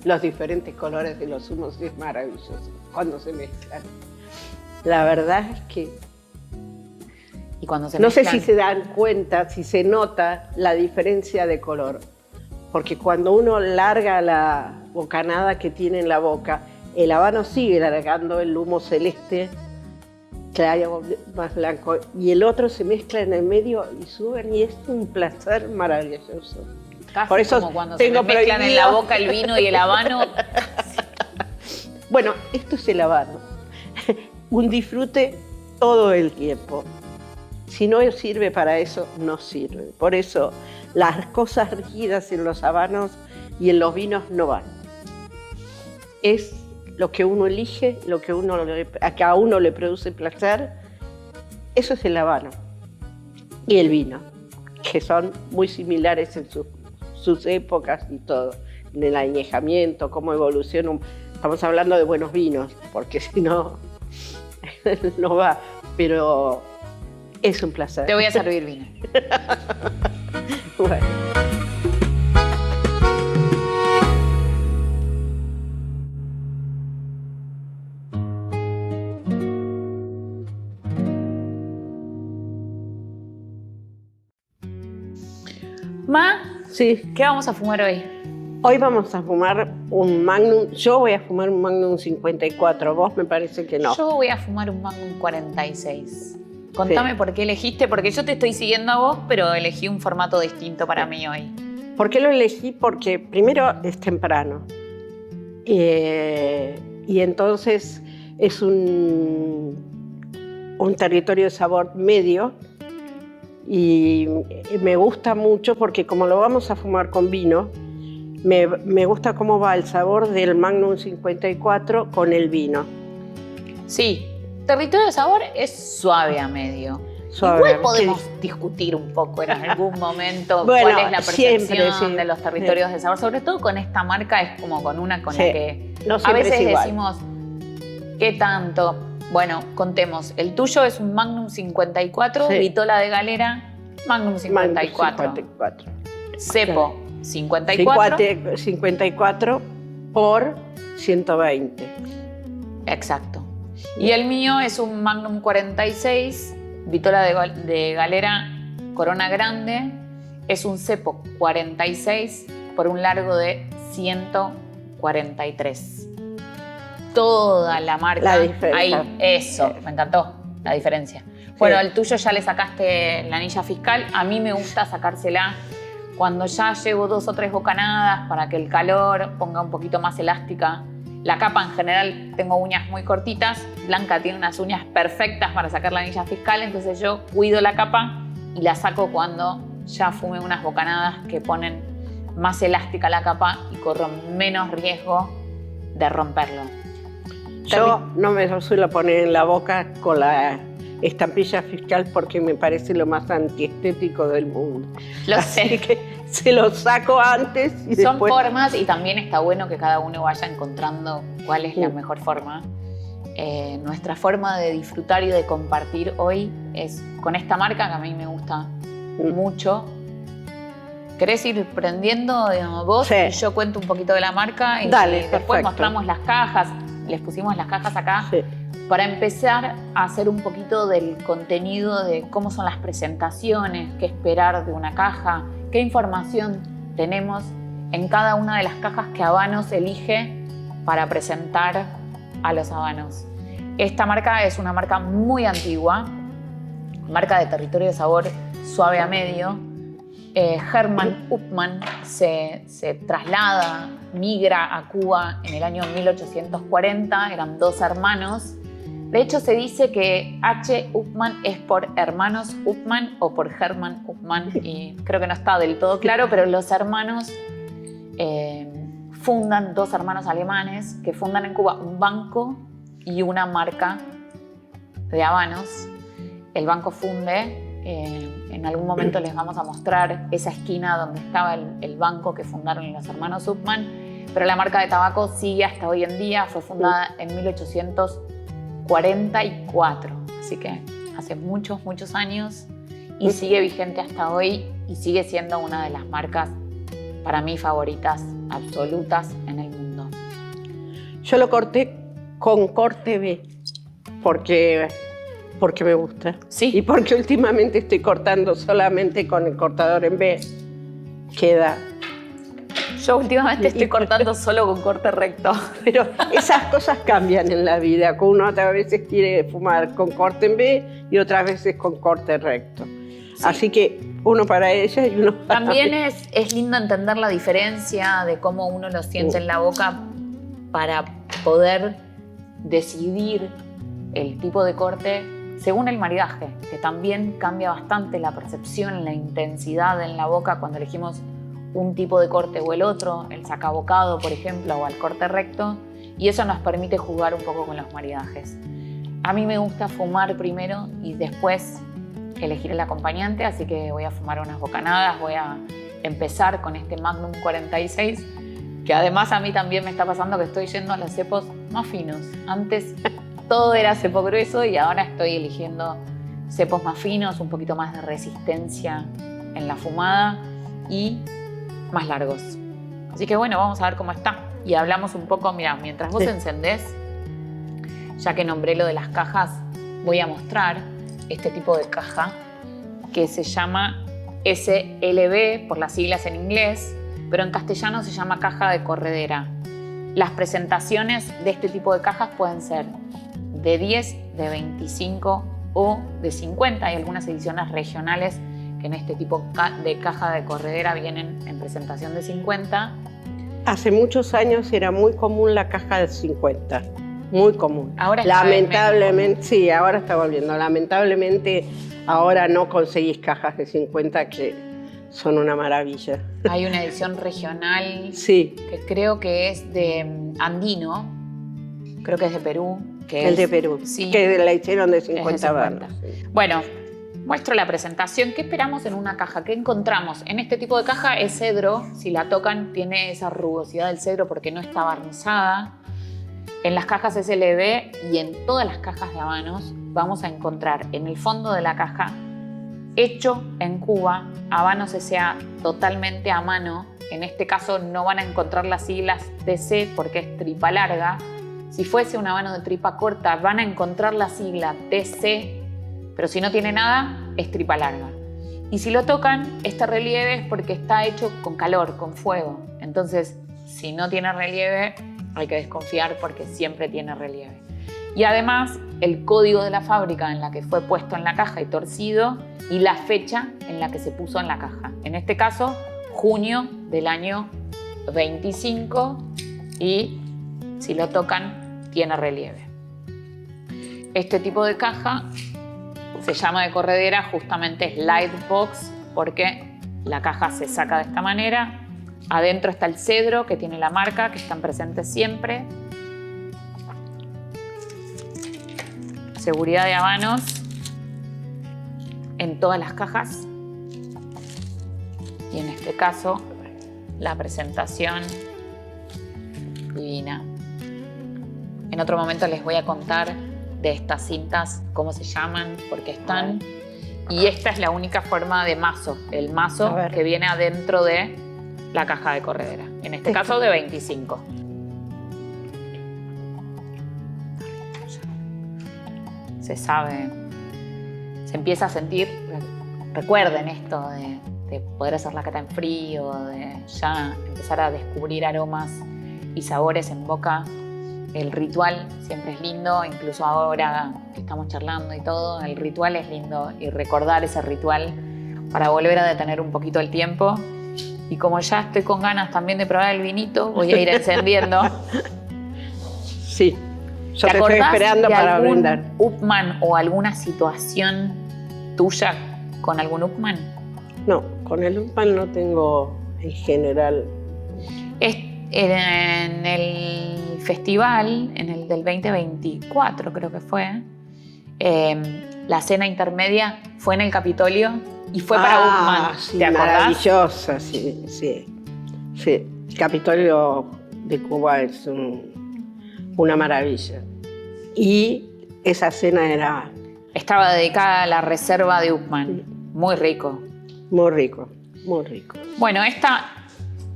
los diferentes colores de los zumos es maravilloso cuando se mezclan. La verdad es que Y cuando se no mezclan, sé si se dan cuenta, si se nota la diferencia de color, porque cuando uno larga la bocanada que tiene en la boca, el habano sigue largando el humo celeste, claro, más blanco, y el otro se mezcla en el medio y suben, y es un placer maravilloso. casi Por eso como cuando se tengo me mezclan en la prohibido. boca el vino y el habano. Bueno, esto es el habano. Un disfrute todo el tiempo. Si no sirve para eso, no sirve. Por eso las cosas rígidas en los habanos y en los vinos no van. Es lo que uno elige, lo que a cada uno le produce placer. Eso es el habano. Y el vino, que son muy similares en sus épocas y todo. En el añejamiento, cómo evoluciona. Estamos hablando de buenos vinos, porque si no, no va. Pero es un placer. Te voy a servir vino. Bueno. Ma, Sí, ¿qué vamos a fumar hoy? hoy vamos a fumar un Magnum. Yo voy a fumar un Magnum 54, vos me parece que no. Yo voy a fumar un Magnum 46. Contame Sí. por qué elegiste, porque yo te estoy siguiendo a vos, pero elegí un formato distinto para mí hoy. ¿Por qué lo elegí? Porque primero es temprano. Y entonces es un territorio de sabor medio. Y me gusta mucho porque como lo vamos a fumar con vino, me gusta cómo va el sabor del Magnum 54 con el vino. Sí, territorio de sabor es suave a medio. Suave, Igual podemos sí. discutir un poco en algún momento Bueno, cuál es la percepción siempre, sí. de los territorios de sabor. Sobre todo con esta marca es como con una con Sí. la que No a siempre veces es igual. decimos, ¿qué tanto? Bueno, contemos. El tuyo es un Magnum 54, Sí. Vitola de Galera, Magnum 54. Magnum 54. Cepo 54. 54 por 120. Exacto. Y el mío es un Magnum 46, Vitola de Galera, Corona Grande. Es un cepo 46 por un largo de 143. Toda la marca. La diferencia. Ahí, eso, me encantó la diferencia. Bueno, el tuyo ya le sacaste la anilla fiscal. A mí me gusta sacársela cuando ya llevo 2 o 3 bocanadas para que el calor ponga un poquito más elástica. La capa en general, tengo uñas muy cortitas. Blanca tiene unas uñas perfectas para sacar la anilla fiscal, entonces yo cuido la capa y la saco cuando ya fume unas bocanadas que ponen más elástica la capa y corro menos riesgo de romperlo. Yo no me lo suelo poner en la boca con la estampilla fiscal porque me parece lo más antiestético del mundo. Lo Así sé. que se lo saco antes y Son después... formas y también está bueno que cada uno vaya encontrando cuál es la Sí. mejor forma. Nuestra forma de disfrutar y de compartir hoy es con esta marca que a mí me gusta mucho. ¿Querés ir prendiendo vos? Sí. Y yo cuento un poquito de la marca y Dale, después perfecto. mostramos las cajas. Les pusimos las cajas acá Sí. para empezar a hacer un poquito del contenido de cómo son las presentaciones, qué esperar de una caja, qué información tenemos en cada una de las cajas que Habanos elige para presentar a los habanos. Esta marca es una marca muy antigua, marca de territorio de sabor suave a medio. Hermann Upmann se traslada, migra a Cuba en el año 1840, eran 2 hermanos. De hecho, se dice que H. Upmann es por hermanos Upmann o por Hermann Upmann, y creo que no está del todo claro, pero los hermanos fundan, 2 hermanos alemanes que fundan en Cuba un banco y una marca de habanos. El banco funde. En algún momento les vamos a mostrar esa esquina donde estaba el banco que fundaron los hermanos Upmann, pero la marca de tabaco sigue hasta hoy en día, fue fundada en 1844, así que hace muchos, muchos años y sigue vigente hasta hoy y sigue siendo una de las marcas para mí favoritas absolutas en el mundo. Yo lo corté con corte B, porque me gusta. Sí. Y porque últimamente estoy cortando solamente con el cortador en B. Queda. Yo últimamente estoy cortando solo con corte recto. Pero esas cosas cambian en la vida. Uno otras veces quiere fumar con corte en B y otras veces con corte recto. Sí. Así que uno para ella y uno para También mí. es lindo entender la diferencia de cómo uno lo siente en la boca para poder decidir el tipo de corte según el maridaje, que también cambia bastante la percepción, la intensidad en la boca cuando elegimos un tipo de corte o el otro, el sacabocado, por ejemplo, o el corte recto, y eso nos permite jugar un poco con los maridajes. A mí me gusta fumar primero y después elegir el acompañante, así que voy a fumar unas bocanadas, voy a empezar con este Magnum 46, que además a mí también me está pasando que estoy yendo a los cepos más finos. Antes todo era cepo grueso y ahora estoy eligiendo cepos más finos, un poquito más de resistencia en la fumada y más largos. Así que bueno, vamos a ver cómo está. Y hablamos un poco, mira, mientras vos encendés, ya que nombré lo de las cajas, voy a mostrar este tipo de caja que se llama SLB por las siglas en inglés, pero en castellano se llama caja de corredera. Las presentaciones de este tipo de cajas pueden ser de 10, de 25 o de 50. Hay algunas ediciones regionales que en este tipo de caja de corredera vienen en presentación de 50. Hace muchos años era muy común la caja de 50, muy común. Ahora lamentablemente, sí, ahora está volviendo. Lamentablemente ahora no conseguís cajas de 50 que son una maravilla. Hay una edición regional sí. que creo que es de andino, creo que es de Perú. De Perú, sí, que la hicieron de 50 vanos. Sí. Bueno, muestro la presentación. ¿Qué esperamos en una caja? ¿Qué encontramos? En este tipo de caja es cedro. Si la tocan tiene esa rugosidad del cedro porque no está barnizada. En las cajas SLB y en todas las cajas de habanos vamos a encontrar en el fondo de la caja hecho en Cuba, habanos S.A. totalmente a mano. En este caso no van a encontrar las siglas TC porque es tripa larga. Si fuese un habano de tripa corta van a encontrar la sigla TC, pero si no tiene nada es tripa larga. Y si lo tocan, este relieve es porque está hecho con calor, con fuego. Entonces, si no tiene relieve, hay que desconfiar porque siempre tiene relieve. Y además, el código de la fábrica en la que fue puesto en la caja y torcido y la fecha en la que se puso en la caja. En este caso, junio del año 25 y si lo tocan, tiene relieve. Este tipo de caja se llama de corredera justamente slide box porque la caja se saca de esta manera. Adentro está el cedro que tiene la marca, que están presentes siempre. Seguridad de habanos en todas las cajas. Y en este caso, la presentación divina. En otro momento les voy a contar de estas cintas, cómo se llaman, por qué están. Y esta es la única forma de mazo, el mazo que viene adentro de la caja de corredera. En este caso de 25. Se sabe, se empieza a sentir, recuerden esto de poder hacer la cata en frío, de ya empezar a descubrir aromas y sabores en boca. El ritual siempre es lindo, incluso ahora que estamos charlando y todo, el ritual es lindo y recordar ese ritual para volver a detener un poquito el tiempo. Y como ya estoy con ganas también de probar el vinito, voy a ir encendiendo. Sí, yo te estoy esperando para brindar. Upmann o alguna situación tuya con algún Upmann? No, con el Upmann no tengo en general. En el festival, en el del 2024 creo que fue, la cena intermedia fue en el Capitolio y fue para Upmann. Sí, ¿Te acordás? Maravillosa, sí. El Capitolio de Cuba es una maravilla. Y esa cena estaba dedicada a la reserva de Upmann. Muy rico. Muy rico, muy rico. Bueno,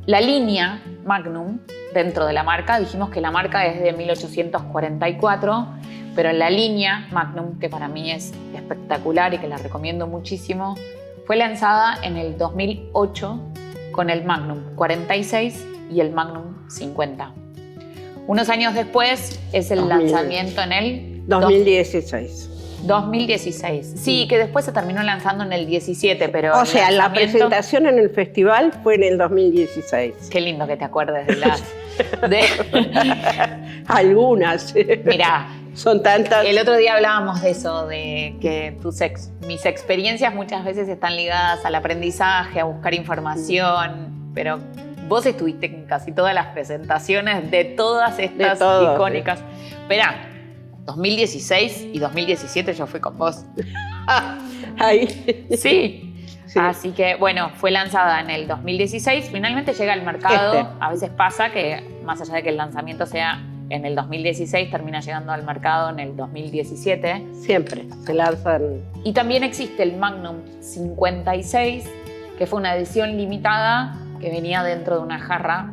la línea Magnum dentro de la marca. Dijimos que la marca es de 1844, pero la línea Magnum, que para mí es espectacular y que la recomiendo muchísimo, fue lanzada en el 2008 con el Magnum 46 y el Magnum 50. Unos años después es el lanzamiento en el 2016. 2016. Sí, que después se terminó lanzando en el 17, pero... O sea, la presentación en el festival fue en el 2016. Qué lindo que te acuerdes de las... Algunas. Mirá. Son tantas. El otro día hablábamos de eso, de que mis experiencias muchas veces están ligadas al aprendizaje, a buscar información, pero vos estuviste en casi todas las presentaciones de todas estas icónicas. Esperá, 2016 y 2017 yo fui con vos. Ahí. Sí. Así que, bueno, fue lanzada en el 2016, finalmente llega al mercado. A veces pasa que, más allá de que el lanzamiento sea en el 2016, termina llegando al mercado en el 2017. Siempre se lanzan. Y también existe el Magnum 56, que fue una edición limitada que venía dentro de una jarra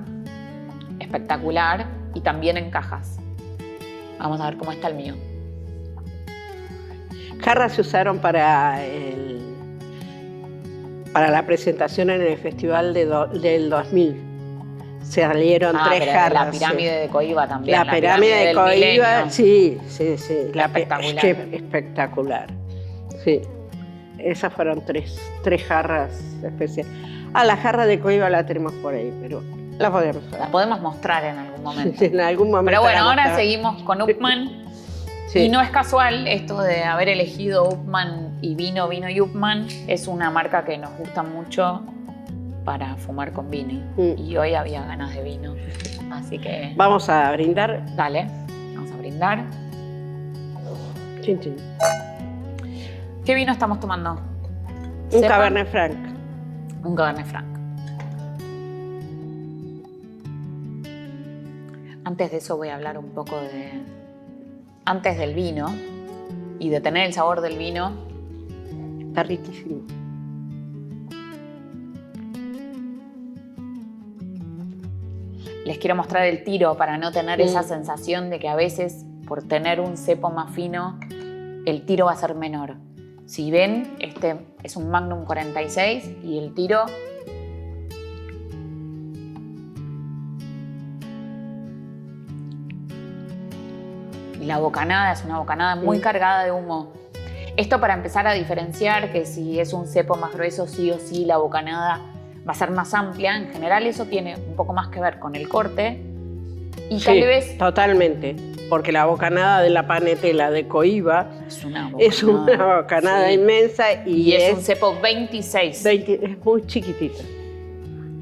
espectacular y también en cajas. Vamos a ver cómo está el mío. Jarras se usaron para la presentación en el festival del 2000. Salieron 3 jarras. La pirámide de Coiba también. La pirámide de Coiba, sí. Espectacular. Espectacular. Sí. Esas fueron tres jarras especiales. La jarra de Coiba la tenemos por ahí, pero la podemos ver. La podemos mostrar en algún momento. Sí, en algún momento. Pero bueno, ahora seguimos con Upmann. Sí. Y no es casual esto de haber elegido Upmann y vino y Upmann. Es una marca que nos gusta mucho para fumar con vino. Y hoy había ganas de vino. Así que... Vamos a brindar. Dale, vamos a brindar. Chin, chin. ¿Qué vino estamos tomando? Un Cabernet Franc. Un Cabernet Franc. Antes de eso voy a hablar un poco antes del vino y de tener el sabor del vino. Está riquísimo. Les quiero mostrar el tiro para no tener esa sensación de que a veces, por tener un cepo más fino, el tiro va a ser menor. Si ven, este es un Magnum 46 y el tiro... Y la bocanada es una bocanada muy cargada de humo. Esto para empezar a diferenciar que si es un cepo más grueso, sí o sí la bocanada va a ser más amplia. En general eso tiene un poco más que ver con el corte. Y tal vez... totalmente. Porque la bocanada de la panetela de Coiba es una bocanada inmensa y es un cepo 26. Es muy chiquitita.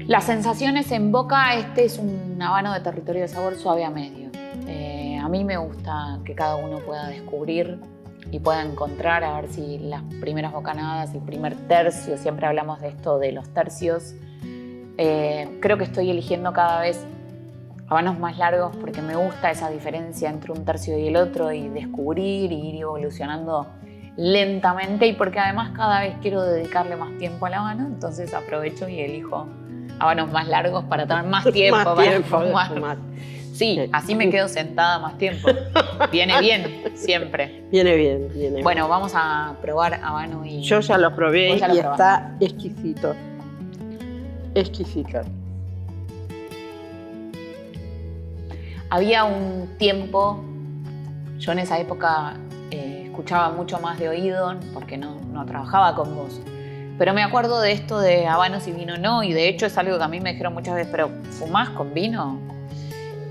Las sensaciones en boca, este es un habano de territorio de sabor suave a medio. A mí me gusta que cada uno pueda descubrir y pueda encontrar, a ver si las primeras bocanadas, el primer tercio, siempre hablamos de esto de los tercios. Creo que estoy eligiendo cada vez habanos más largos porque me gusta esa diferencia entre un tercio y el otro y descubrir y ir evolucionando lentamente, y porque además cada vez quiero dedicarle más tiempo al habano, entonces aprovecho y elijo habanos más largos para tener más tiempo para fumar. Sí, así me quedo sentada más tiempo. Viene bien, siempre. Viene bien. Bueno, vamos a probar habano y... Yo ya lo probé y está exquisito. Exquisito. Había un tiempo, yo en esa época escuchaba mucho más de oído porque no trabajaba con vos. Pero me acuerdo de esto de habanos y vino no, y de hecho es algo que a mí me dijeron muchas veces, pero ¿fumás con vino?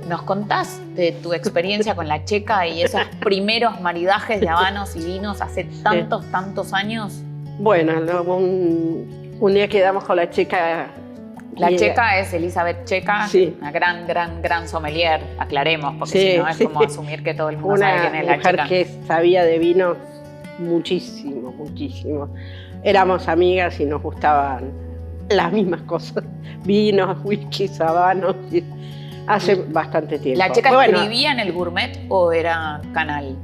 ¿Nos contás de tu experiencia con la Checa y esos primeros maridajes de habanos y vinos hace tantos años? Bueno, un día quedamos con la Checa. La Checa es Elizabeth Checa, una gran sommelier, aclaremos, porque si no es como asumir que todo el mundo sabe quién es la Checa. Una mujer que sabía de vino muchísimo. Éramos amigas y nos gustaban las mismas cosas, vinos, whisky, habanos. Hace bastante tiempo. ¿La Checa escribía en el Gourmet o era canal?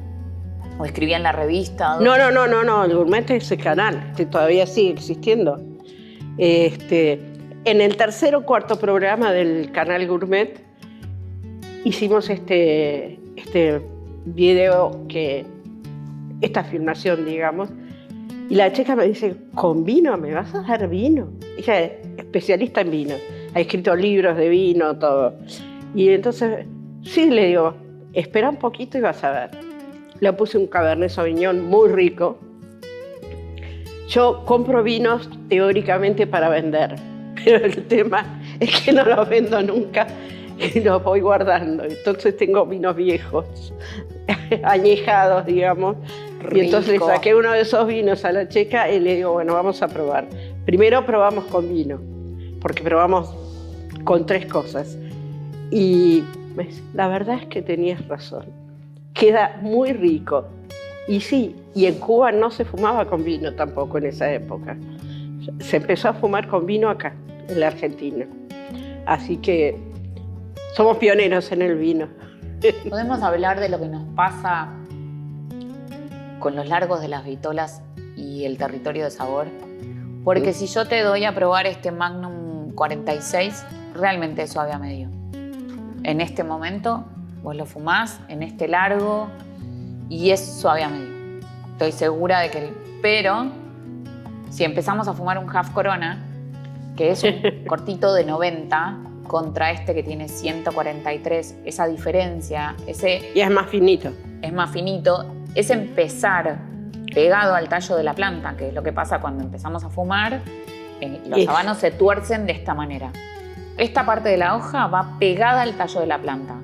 ¿O escribía en la revista? No, el Gourmet es el canal, que todavía sigue existiendo. En el tercer o cuarto programa del canal Gourmet hicimos este video, esta filmación, digamos, y la chica me dice, ¿con vino? ¿Me vas a dar vino? Ella es especialista en vino, ha escrito libros de vino, todo. Y entonces, sí, le digo, espera un poquito y vas a ver. Le puse un Cabernet Sauvignon muy rico. Yo compro vinos teóricamente para vender, pero el tema es que no los vendo nunca y los voy guardando. Entonces tengo vinos viejos, añejados, digamos. Rico. Y entonces le saqué uno de esos vinos a la chica y le digo, bueno, vamos a probar. Primero probamos con vino, porque probamos con 3 cosas. Y la verdad es que tenías razón. Queda muy rico. Y sí, y en Cuba no se fumaba con vino tampoco en esa época. Se empezó a fumar con vino acá, en la Argentina. Así que somos pioneros en el vino. ¿Podemos hablar de lo que nos pasa con los largos de las vitolas y el territorio de sabor? Porque si yo te doy a probar este Magnum 46, realmente es suave a medio. En este momento vos lo fumás, en este largo, y es suave a medio. Estoy segura de que... Pero si empezamos a fumar un Half Corona, que es un cortito de 90, contra este que tiene 143, esa diferencia, Y es más finito. es más finito, es empezar pegado al tallo de la planta, que es lo que pasa cuando empezamos a fumar. Los habanos se tuercen de esta manera. Esta parte de la hoja va pegada al tallo de la planta.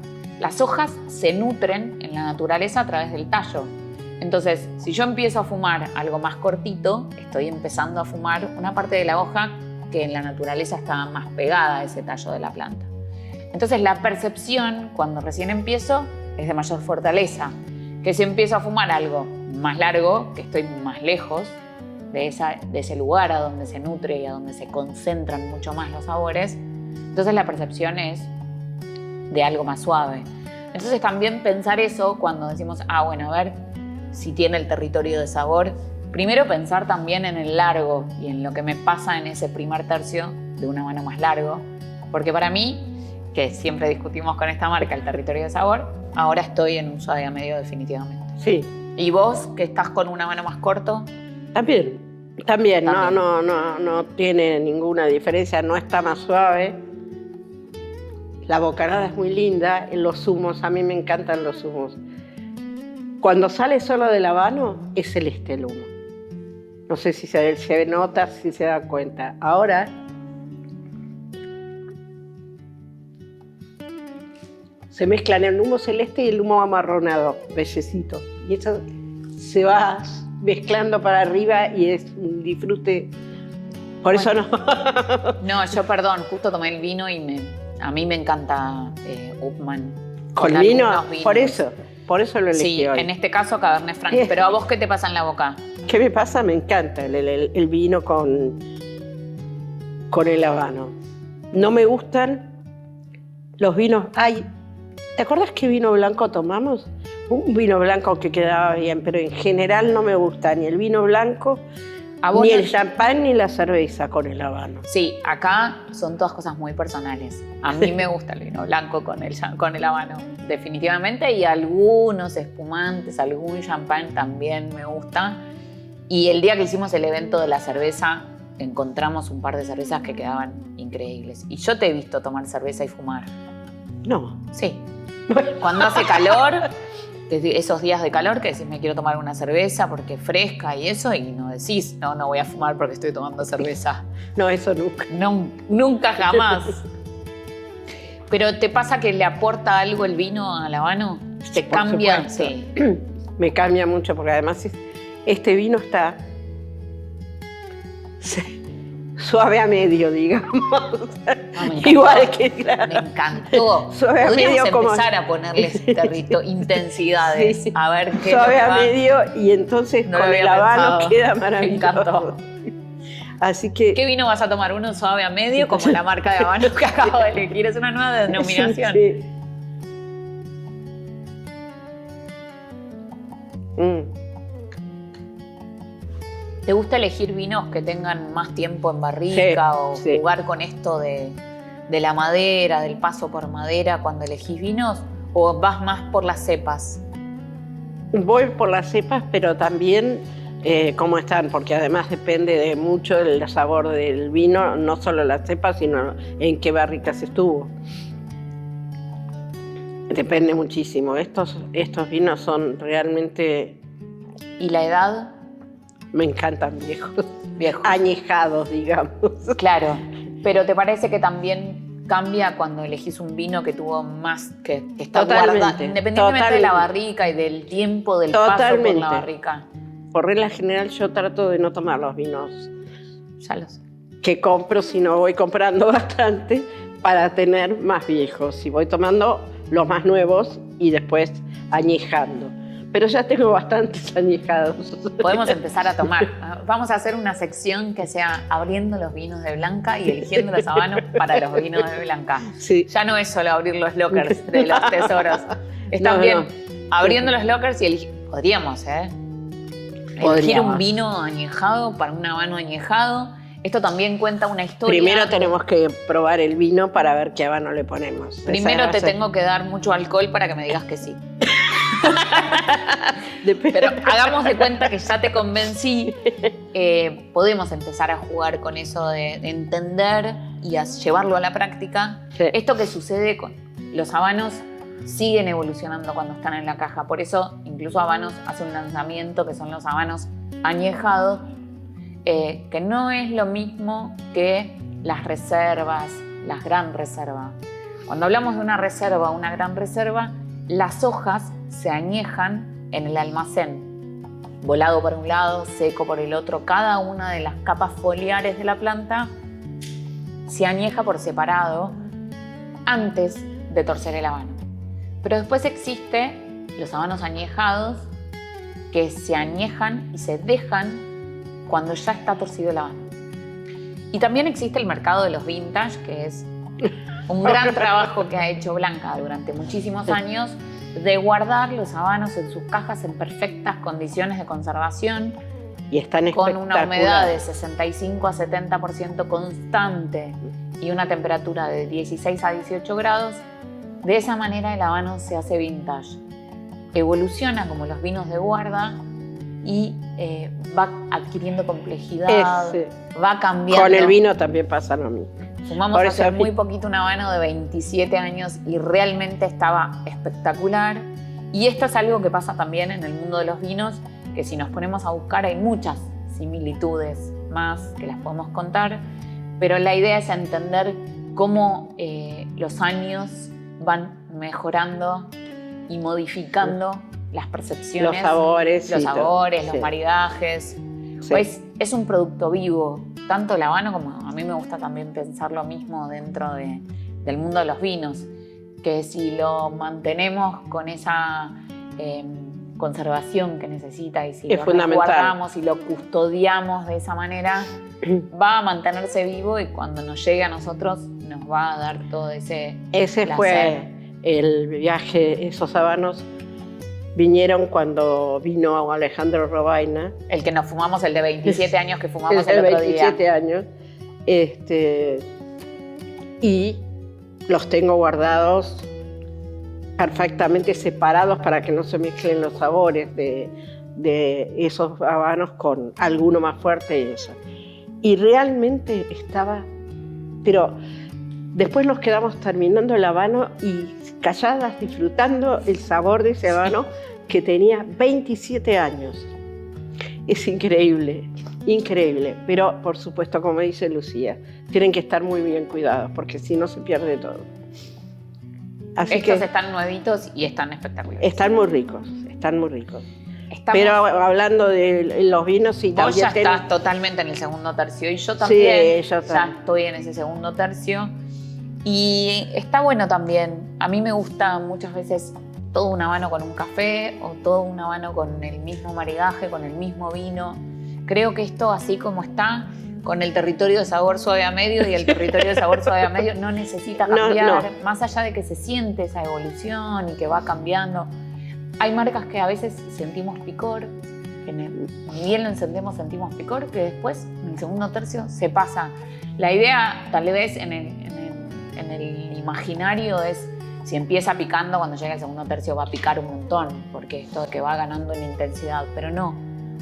Las hojas se nutren en la naturaleza a través del tallo. Entonces, si yo empiezo a fumar algo más cortito, estoy empezando a fumar una parte de la hoja que en la naturaleza está más pegada a ese tallo de la planta. Entonces, la percepción, cuando recién empiezo, es de mayor fortaleza. Que si empiezo a fumar algo más largo, que estoy más lejos de ese lugar a donde se nutre y a donde se concentran mucho más los sabores, entonces la percepción es de algo más suave. Entonces también pensar eso cuando decimos, bueno, a ver si tiene el territorio de sabor. Primero pensar también en el largo y en lo que me pasa en ese primer tercio de un habano más largo. Porque para mí, que siempre discutimos con esta marca el territorio de sabor, ahora estoy en un suave a medio definitivamente. Sí. ¿Y vos, que estás con un habano más corto? También. No tiene ninguna diferencia, no está más suave. La bocanada es muy linda, en los zumos, a mí me encantan los zumos. Cuando sale solo del habano, es celeste el humo. No sé si se nota, si se da cuenta. Ahora, se mezclan el humo celeste y el humo amarronado, bellecito. Y eso se va mezclando para arriba y es un disfrute. Por eso no. No, yo perdón, justo tomé el vino y a mí me encanta Upmann. ¿Con vino? Por eso lo elegí sí, hoy. En este caso Cabernet Franc. Pero ¿a vos qué te pasa en la boca? ¿Qué me pasa? Me encanta el vino con el habano. No me gustan los vinos. ¿Te acuerdas qué vino blanco tomamos? Un vino blanco que quedaba bien, pero en general no me gusta ni el vino blanco, ni el champán, ni la cerveza con el habano. Sí, acá son todas cosas muy personales. A mí me gusta el vino blanco con el habano, definitivamente, y algunos espumantes, algún champán también me gusta. Y el día que hicimos el evento de la cerveza, encontramos un par de cervezas que quedaban increíbles. Y yo te he visto tomar cerveza y fumar. No. Sí. Cuando hace calor, esos días de calor que decís me quiero tomar una cerveza porque es fresca y eso, y no decís no voy a fumar porque estoy tomando cerveza. No, eso nunca. No, nunca jamás. Pero ¿te pasa que le aporta algo el vino al habano? ¿Te cambia? Sí. Me cambia mucho porque además este vino está suave a medio, digamos. Igual que claro. Me encantó. Suave a medio, empezar a ponerles intensidades. Sí. A ver qué suave a medio y entonces no con el habano queda maravilloso. Me encantó. Así que... ¿Qué vino vas a tomar? ¿Uno suave a medio como la marca de habano que acabo de elegir? Es una nueva denominación. Sí. ¿Te gusta elegir vinos que tengan más tiempo en barrica o jugar con esto de la madera, del paso por madera cuando elegís vinos? ¿O vas más por las cepas? Voy por las cepas, pero también cómo están, porque además depende de mucho del sabor del vino, no solo la cepa, sino en qué barricas estuvo. Depende muchísimo. Estos vinos son realmente... ¿Y la edad? Me encantan viejos. Viejos. Añejados, digamos. Claro, pero ¿te parece que también cambia cuando elegís un vino que tuvo más, que está guardado, independientemente de la barrica y del tiempo del paso por la barrica? Por regla general yo trato de no tomar los vinos ya lo sé, que compro, sino voy comprando bastante para tener más viejos. Y voy tomando los más nuevos y después añejando. Pero ya tengo bastantes añejados. Podemos empezar a tomar. Vamos a hacer una sección que sea abriendo los vinos de Blanca y eligiendo los habanos para los vinos de Blanca. Sí. Ya no es solo abrir los lockers de los tesoros. Es también abriendo los lockers y podríamos, elegir un vino añejado para un habano añejado. Esto también cuenta una historia. Primero tenemos que probar el vino para ver qué habano le ponemos. Primero te tengo que dar mucho alcohol para que me digas que sí. Pero hagamos de cuenta que ya te convencí. Podemos empezar a jugar con eso de entender y a llevarlo a la práctica. Sí. Esto que sucede con los habanos siguen evolucionando cuando están en la caja. Por eso incluso Habanos hace un lanzamiento que son los habanos añejados, que no es lo mismo que las reservas, las gran reservas. Cuando hablamos de una reserva o una gran reserva, las hojas se añejan en el almacén, volado por un lado, seco por el otro. Cada una de las capas foliares de la planta se añeja por separado antes de torcer el habano. Pero después existe los habanos añejados que se añejan y se dejan cuando ya está torcido el habano. Y también existe el mercado de los vintage, que es un gran trabajo que ha hecho Blanca durante muchísimos años de guardar los habanos en sus cajas en perfectas condiciones de conservación y están con una humedad de 65 a 70% constante y una temperatura de 16 a 18 grados. De esa manera el habano se hace vintage. Evoluciona como los vinos de guarda y va adquiriendo complejidad, va cambiando. Con el vino también pasa lo mismo. Fumamos hace muy poquito un habano de 27 años y realmente estaba espectacular. Y esto es algo que pasa también en el mundo de los vinos, que si nos ponemos a buscar hay muchas similitudes más que las podemos contar, pero la idea es entender cómo los años van mejorando y modificando las percepciones, los maridajes. Sí. Pues es un producto vivo, tanto el habano como a mí me gusta también pensar lo mismo dentro del mundo de los vinos, que si lo mantenemos con esa conservación que necesita y si lo guardamos y lo custodiamos de esa manera, va a mantenerse vivo y cuando nos llegue a nosotros nos va a dar todo ese placer. Fue el viaje, esos habanos vinieron cuando vino Alejandro Robaina. El que nos fumamos, el de 27 años que fumamos el otro 27 día. años. Y los tengo guardados perfectamente separados para que no se mezclen los sabores de esos habanos con alguno más fuerte y eso. Y realmente estaba... Pero después nos quedamos terminando el habano y calladas disfrutando el sabor de ese habano que tenía 27 años. Es increíble, increíble. Pero, por supuesto, como dice Lucía, tienen que estar muy bien cuidados porque si no se pierde todo. Así Estos están nuevitos y están espectaculares. Están muy ricos, están muy ricos. Pero hablando de los vinos, sí, vos ya estás totalmente en el segundo tercio y yo también. Sí, ya estoy en ese segundo tercio. Y está bueno también. A mí me gusta muchas veces todo un habano con un café o todo un habano con el mismo maridaje, con el mismo vino. Creo que esto, así como está, con el territorio de sabor suave a medio y el territorio de sabor suave a medio, no necesita cambiar. No. Más allá de que se siente esa evolución y que va cambiando. Hay marcas que a veces sentimos picor, que ni bien lo encendemos sentimos picor, que después, en el segundo tercio, se pasa. La idea, tal vez, en el imaginario es Si empieza picando, cuando llegue el segundo tercio va a picar un montón, porque esto que va ganando en intensidad. Pero no,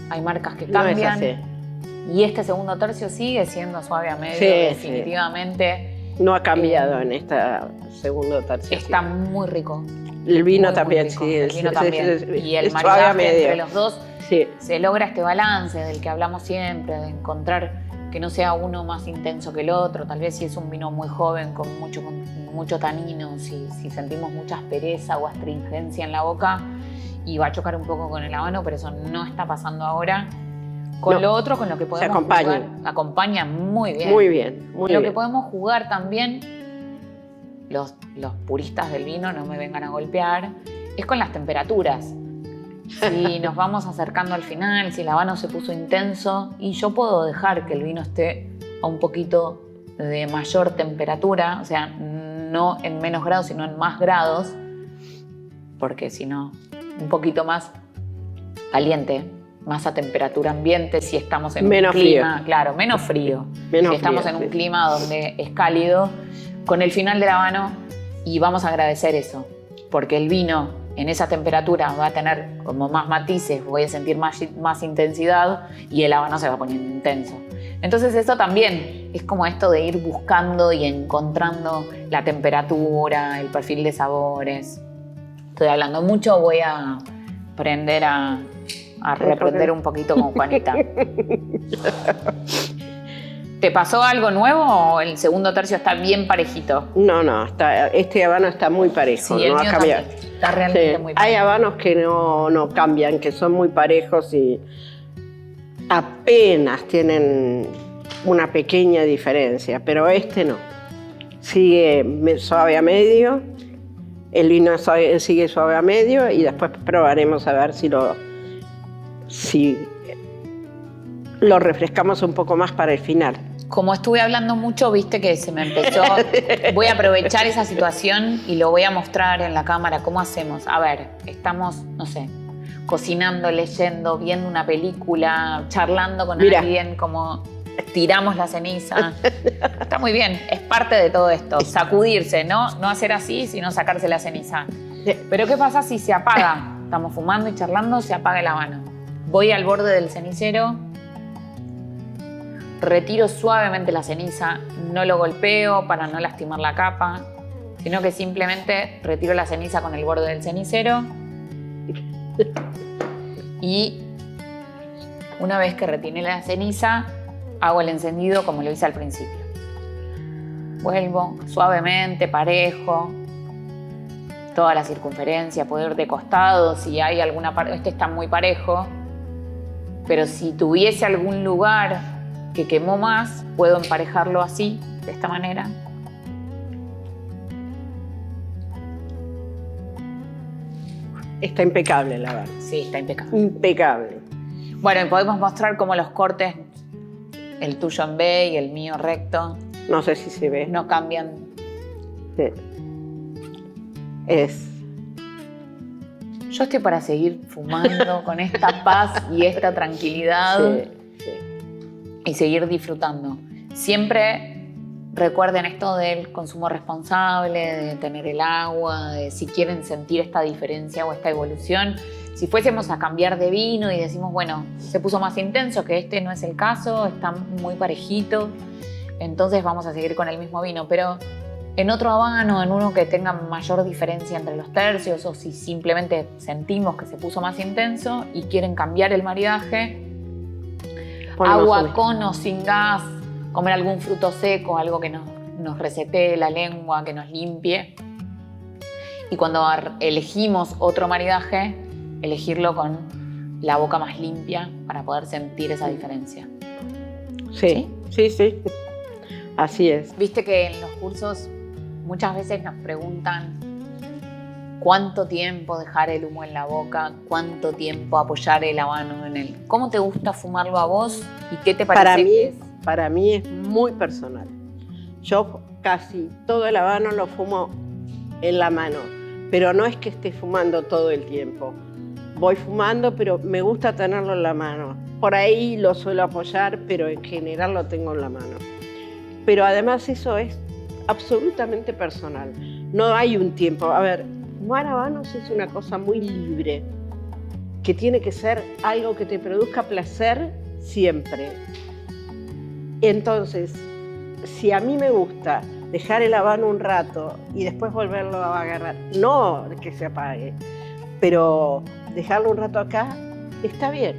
hay marcas que cambian. No es así. Y este segundo tercio sigue siendo suave a medio, Sí, definitivamente. No ha cambiado en esta segundo tercio. Está muy rico. El vino muy, también, muy rico. sí. El vino también. Y el suave a maridaje medio. entre los dos, sí. se logra este balance del que hablamos siempre, de encontrar que no sea uno más intenso que el otro. Tal vez si es un vino muy joven, con mucho tanino, si sentimos mucha aspereza o astringencia en la boca, y va a chocar un poco con el habano, pero eso no está pasando ahora. Con lo otro, con lo que podemos jugar, acompaña muy bien. Muy bien, muy bien. Lo que podemos jugar también, los puristas del vino, no me vengan a golpear, es con las temperaturas. Si nos vamos acercando al final, si el habano se puso intenso, y yo puedo dejar que el vino esté a un poquito de mayor temperatura, o sea, no en menos grados, sino en más grados, porque si no, un poquito más caliente, más a temperatura ambiente, si estamos en menos un clima, frío. Claro, menos frío. Menos si estamos frío, en un sí. clima donde es cálido, con el final del habano, y vamos a agradecer eso, porque el vino en esa temperatura va a tener como más matices, voy a sentir más intensidad, y el habano se va poniendo intenso. Entonces eso también es como esto de ir buscando y encontrando la temperatura, el perfil de sabores. Estoy hablando mucho, voy a aprender a reprender un poquito con Juanita. ¿Te pasó algo nuevo o el segundo tercio está bien parejito? No, este habano está muy parejo, Sí, el no ha mío cambiado. también. Está realmente muy parejo. Hay habanos que no cambian, que son muy parejos y apenas tienen una pequeña diferencia, pero este no. Sigue suave a medio, el vino sigue suave a medio, y después probaremos a ver si lo refrescamos un poco más para el final. Como estuve hablando mucho, viste que se me empezó... Voy a aprovechar esa situación y lo voy a mostrar en la cámara. ¿Cómo hacemos? A ver, estamos, no sé, cocinando, leyendo, viendo una película, charlando con alguien, como tiramos la ceniza. Está muy bien, es parte de todo esto. Sacudirse, ¿no? No hacer así, sino sacarse la ceniza. Pero ¿qué pasa si se apaga? Estamos fumando y charlando, se apaga el habano. Voy al borde del cenicero, retiro suavemente la ceniza, no lo golpeo para no lastimar la capa, sino que simplemente retiro la ceniza con el borde del cenicero, y una vez que retiré la ceniza, hago el encendido como lo hice al principio. Vuelvo suavemente, parejo, toda la circunferencia, puedo ir de costado si hay alguna parte. Este está muy parejo, pero si tuviese algún lugar que quemó más, puedo emparejarlo así, de esta manera. Está impecable el habano. Sí, está impecable. Impecable. Bueno, y podemos mostrar cómo los cortes, el tuyo en B y el mío recto, No sé si se ve. no cambian. Sí. Yo estoy para seguir fumando con esta paz y esta tranquilidad. Sí. Y seguir disfrutando. Siempre recuerden esto del consumo responsable, de tener el agua, de si quieren sentir esta diferencia o esta evolución. Si fuésemos a cambiar de vino y decimos, bueno, se puso más intenso, que este no es el caso, está muy parejito, entonces vamos a seguir con el mismo vino. Pero en otro habano, en uno que tenga mayor diferencia entre los tercios, o si simplemente sentimos que se puso más intenso y quieren cambiar el maridaje, agua con o sin gas, comer algún fruto seco, algo que nos resetee la lengua, que nos limpie. Y cuando elegimos otro maridaje, elegirlo con la boca más limpia para poder sentir esa diferencia. Sí. Así es. Viste que en los cursos muchas veces nos preguntan cuánto tiempo dejar el humo en la boca, cuánto tiempo apoyar el habano en él. ¿Cómo te gusta fumarlo a vos y qué te parece? Para mí es muy personal. Yo casi todo el habano lo fumo en la mano, pero no es que esté fumando todo el tiempo. Voy fumando, pero me gusta tenerlo en la mano. Por ahí lo suelo apoyar, pero en general lo tengo en la mano. Pero además eso es absolutamente personal. No hay un tiempo. A ver, fumar habanos es una cosa muy libre, que tiene que ser algo que te produzca placer siempre. Entonces, si a mí me gusta dejar el habano un rato y después volverlo a agarrar, no que se apague, pero dejarlo un rato acá, está bien.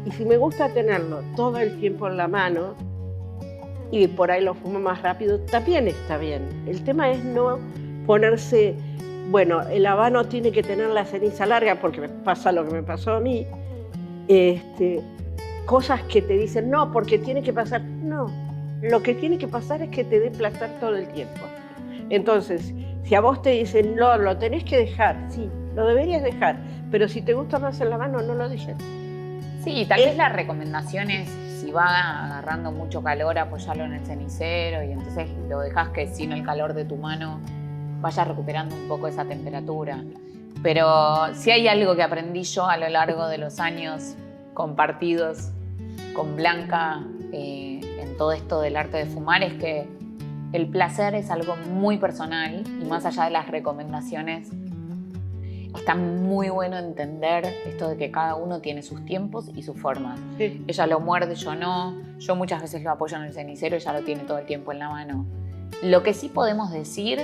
Y si me gusta tenerlo todo el tiempo en la mano y por ahí lo fumo más rápido, también está bien. El tema es no ponerse, bueno, el habano tiene que tener la ceniza larga porque me pasa lo que me pasó a mí, cosas que te dicen, no, porque tiene que pasar. No, lo que tiene que pasar es que te dé placer todo el tiempo. Entonces, si a vos te dicen, no, lo tenés que dejar, sí, lo deberías dejar, pero si te gusta más en la mano, no lo dejes. Sí, tal vez la recomendación es, si va agarrando mucho calor, apoyarlo en el cenicero y entonces lo dejas que sin el calor de tu mano vaya recuperando un poco esa temperatura. Pero si hay algo que aprendí yo a lo largo de los años compartidos con Blanca en todo esto del arte de fumar, es que el placer es algo muy personal y más allá de las recomendaciones, está muy bueno entender esto de que cada uno tiene sus tiempos y sus formas. Sí. Ella lo muerde, yo no. Yo muchas veces lo apoyo en el cenicero, ella lo tiene todo el tiempo en la mano. Lo que sí podemos decir,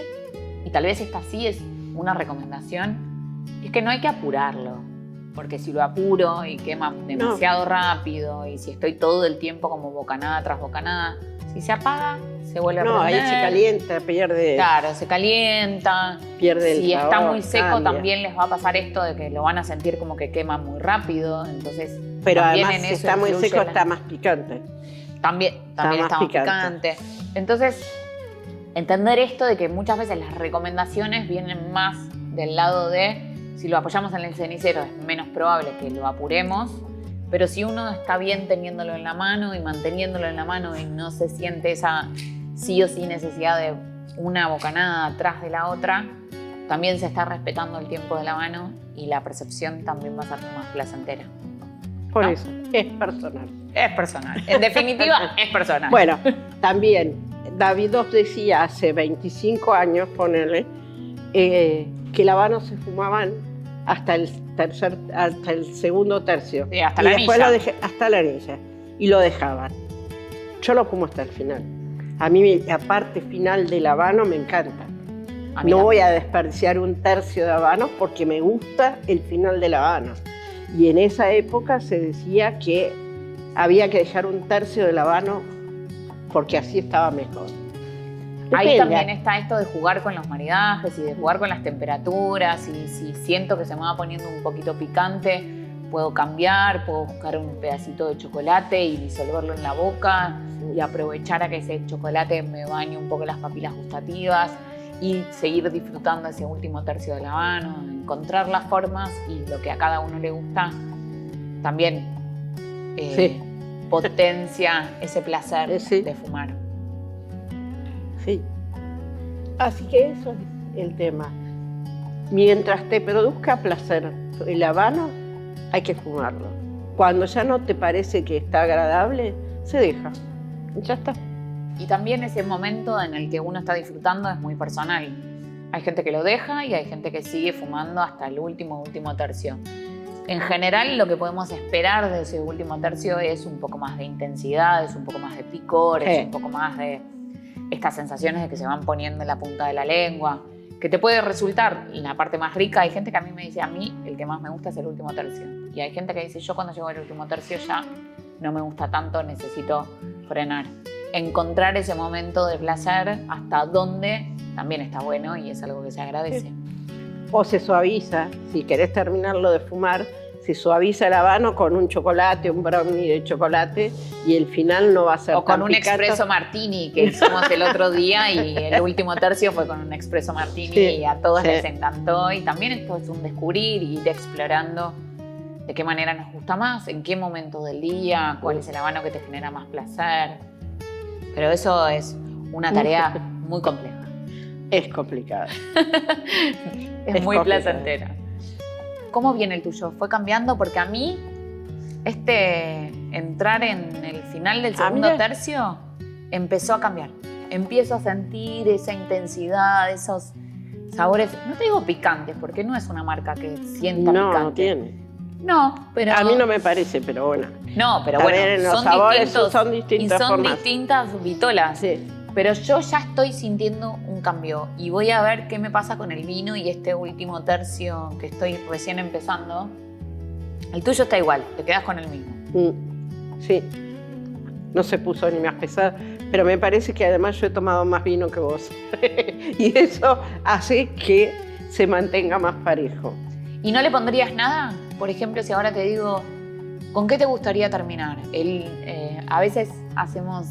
y tal vez esta sí es una recomendación, es que no hay que apurarlo. Porque si lo apuro y quema demasiado rápido y si estoy todo el tiempo como bocanada tras bocanada, si se apaga, se vuelve a prender. No, ahí se calienta, pierde. Claro, se calienta. Pierde el sabor. Si está muy seco, también les va a pasar esto de que lo van a sentir como que quema muy rápido. Entonces, pero además, si está muy seco, está más picante. También está más picante. Entonces, entender esto de que muchas veces las recomendaciones vienen más del lado de si lo apoyamos en el cenicero es menos probable que lo apuremos, pero si uno está bien teniéndolo en la mano y manteniéndolo en la mano y no se siente esa sí o sí necesidad de una bocanada atrás de la otra, también se está respetando el tiempo de la mano y la percepción también va a ser más placentera. Por eso, es personal. Es personal. En definitiva, es personal. Bueno, también David nos decía hace 25 años, ponele, que el habano se fumaban hasta el segundo tercio. Sí, hasta la anilla. Hasta la anilla. Y lo dejaban. Yo lo fumo hasta el final. A mí la parte final del habano me encanta. No voy a desperdiciar un tercio de habano porque me gusta el final del habano. Y en esa época se decía que había que dejar un tercio del habano porque así estaba mejor. Ahí también está esto de jugar con los maridajes y de jugar con las temperaturas y si siento que se me va poniendo un poquito picante, puedo cambiar, puedo buscar un pedacito de chocolate y disolverlo en la boca y aprovechar a que ese chocolate me bañe un poco las papilas gustativas y seguir disfrutando ese último tercio del habano, encontrar las formas y lo que a cada uno le gusta también potencia ese placer de fumar. Sí. Así que eso es el tema. Mientras te produzca placer el habano, hay que fumarlo. Cuando ya no te parece que está agradable, se deja. Ya está. Y también ese momento en el que uno está disfrutando es muy personal. Hay gente que lo deja y hay gente que sigue fumando hasta el último tercio. En general, lo que podemos esperar de ese último tercio es un poco más de intensidad, es un poco más de picor, es un poco más de estas sensaciones de que se van poniendo en la punta de la lengua, que te puede resultar la parte más rica. Hay gente que a mí me dice, a mí el que más me gusta es el último tercio. Y hay gente que dice, yo cuando llego al último tercio ya no me gusta tanto, necesito frenar. Encontrar ese momento de placer hasta donde también está bueno y es algo que se agradece. O se suaviza, si querés terminarlo de fumar, se suaviza el habano con un chocolate, un brownie de chocolate y el final no va a ser tan con un picante. espresso martini que hicimos el otro día y el último tercio fue con un espresso martini y a todos les encantó. Y también esto es un descubrir y ir explorando de qué manera nos gusta más, en qué momento del día, cuál es el habano que te genera más placer. Pero eso es una tarea muy compleja. Es complicada. es muy placentera. ¿Cómo viene el tuyo? ¿Fue cambiando? Porque a mí, entrar en el final del segundo tercio empezó a cambiar. Empiezo a sentir esa intensidad, esa sabores, no te digo picantes, porque no es una marca que sienta No, picante. no tiene. No, pero... A mí no me parece, pero bueno. No, pero También bueno, los sabores son y distintas son formas. distintas vitolas. Sí. Pero yo ya estoy sintiendo un cambio y voy a ver qué me pasa con el vino y este último tercio que estoy recién empezando. El tuyo está igual, te quedas con el mismo. Sí. No se puso ni más pesado, pero me parece que además yo he tomado más vino que vos. Y eso hace que se mantenga más parejo. ¿Y no le pondrías nada? Por ejemplo, si ahora te digo, ¿con qué te gustaría terminar? A veces hacemos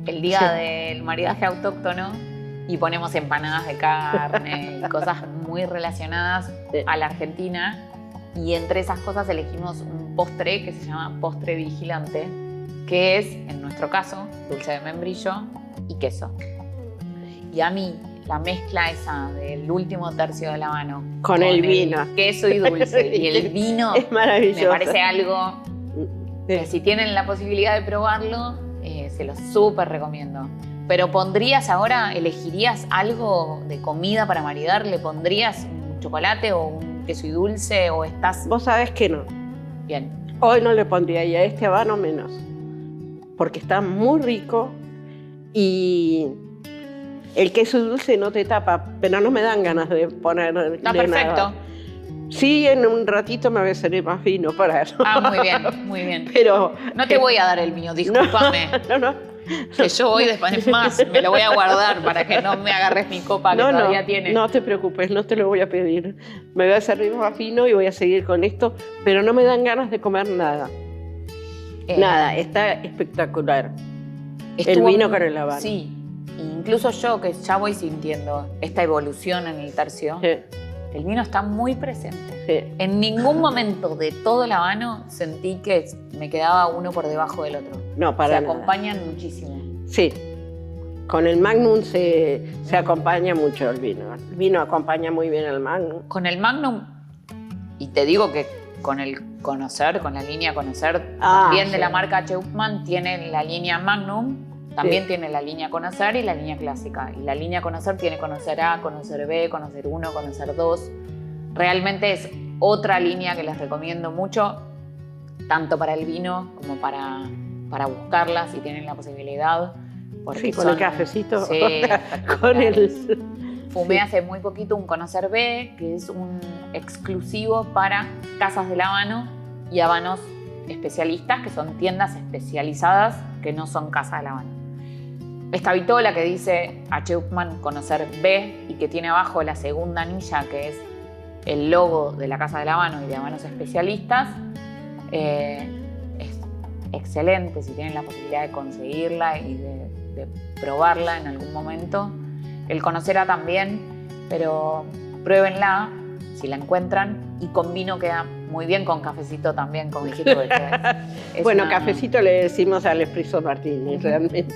el día del maridaje autóctono y ponemos empanadas de carne y cosas muy relacionadas a la Argentina. Y entre esas cosas elegimos un postre que se llama postre vigilante, que es, en nuestro caso, dulce de membrillo y queso. Y a mí, la mezcla esa del último tercio del habano con el vino, queso y dulce y el vino es maravilloso. Me parece algo que si tienen la posibilidad de probarlo, se lo súper recomiendo. Pero elegirías algo de comida para maridar? ¿Le pondrías un chocolate o un queso y dulce o estás...? Vos sabés que no. Bien. Hoy no le pondría y a este habano menos, porque está muy rico y el queso dulce no te tapa, pero no me dan ganas de ponerle Está perfecto. nada. Sí, en un ratito me voy a servir más vino para eso. Ah, muy bien, muy bien. Pero no te voy a dar el mío, discúlpame. No. Que yo voy después, es más, me lo voy a guardar para que no me agarres mi copa que todavía tiene. No te preocupes, no te lo voy a pedir. Me voy a servir más vino y voy a seguir con esto, pero no me dan ganas de comer nada. Nada, está espectacular. El vino con el habano. Sí, incluso yo que ya voy sintiendo esta evolución en el tercio, Sí. El vino está muy presente. Sí. En ningún momento de todo el habano sentí que me quedaba uno por debajo del otro. No, para nada. Se acompañan muchísimo. Sí. Con el Magnum se acompaña mucho el vino. El vino acompaña muy bien al Magnum. Con el Magnum, y te digo que con el Conocer, con la línea Conocer, también de la marca H. Upmann, tiene la línea Magnum, también tiene la línea Conocer y la línea clásica. Y la línea Conocer tiene Conocer A, Conocer B, Conocer 1, Conocer 2. Realmente es otra línea que les recomiendo mucho, tanto para el vino como para buscarla si tienen la posibilidad. Sí, con el cafecito. Sí, con el... Fumé hace muy poquito un Conocer B, que es un exclusivo para casas del habano y habanos especialistas, que son tiendas especializadas que no son casas del habano. Esta vitola que dice H. Upmann Conocer B y que tiene abajo la segunda anilla, que es el logo de la Casa del Habano y de habanos especialistas, es excelente si tienen la posibilidad de conseguirla y de probarla en algún momento. El Conocer A también, pero pruébenla si la encuentran, y con vino queda muy bien, con cafecito también, como dijiste. Bueno, cafecito le decimos al espresso martini, realmente.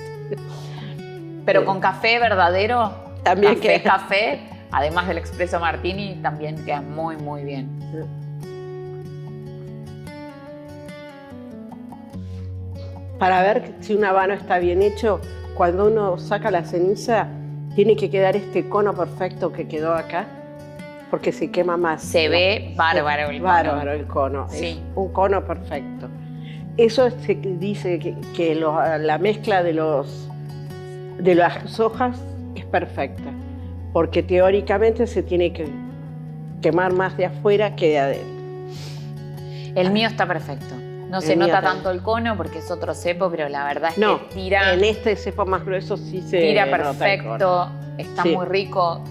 Pero con café verdadero, también café, además del espresso martini, también queda muy, muy bien. Para ver si un habano está bien hecho, cuando uno saca la ceniza, tiene que quedar este cono perfecto que quedó acá, porque se quema más. Se ve bárbaro el cono. Bárbaro el cono, sí. Es un cono perfecto. Eso se dice que la mezcla de las hojas es perfecta, porque teóricamente se tiene que quemar más de afuera que de adentro. El mío está perfecto. No se nota tanto el cono porque es otro cepo, pero la verdad es que tira... En este cepo más grueso sí se tira nota perfecto, está muy rico.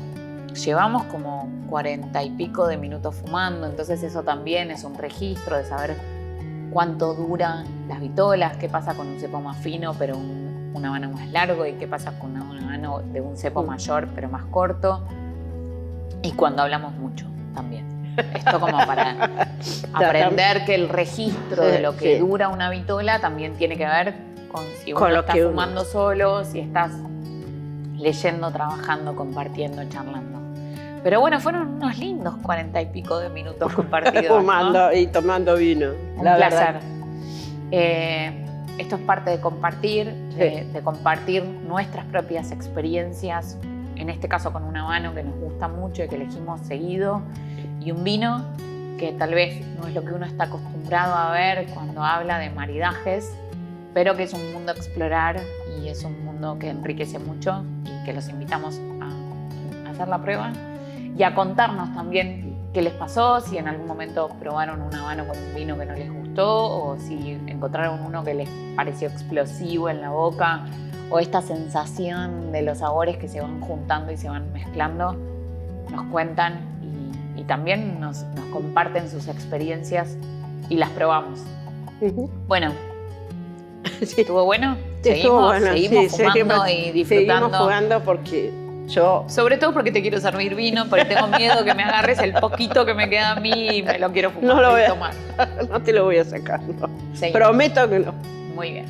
Llevamos como 40 y pico de minutos fumando, entonces eso también es un registro de saber cuánto duran las vitolas, qué pasa con un cepo más fino pero un habano más largo y qué pasa con un habano de un cepo mayor pero más corto. Y cuando hablamos mucho también. Esto como para aprender que el registro de lo que dura una vitola también tiene que ver con si uno está fumando solo, si estás leyendo, trabajando, compartiendo, charlando. Pero bueno, fueron unos lindos 40 y pico de minutos compartidos. Fumando, ¿no? Y tomando vino. Un placer. Esto es parte de compartir, de compartir nuestras propias experiencias en este caso con un habano que nos gusta mucho y que elegimos seguido, y un vino que tal vez no es lo que uno está acostumbrado a ver cuando habla de maridajes, pero que es un mundo a explorar y es un mundo que enriquece mucho y que los invitamos a hacer la prueba y a contarnos también qué les pasó, si en algún momento probaron un habano con un vino que no les gustó o si encontraron uno que les pareció explosivo en la boca o esta sensación de los sabores que se van juntando y se van mezclando. Nos cuentan y también nos comparten sus experiencias y las probamos. Bueno, Sí. ¿estuvo bueno? Estuvo bueno, seguimos sí, fumando y disfrutando. Seguimos jugando porque yo... Sobre todo porque te quiero servir vino, porque tengo miedo que me agarres el poquito que me queda a mí y me lo quiero fumar No lo voy y a- tomar. No te lo voy a sacar, no. Seguimos. Prometo que no. Muy bien.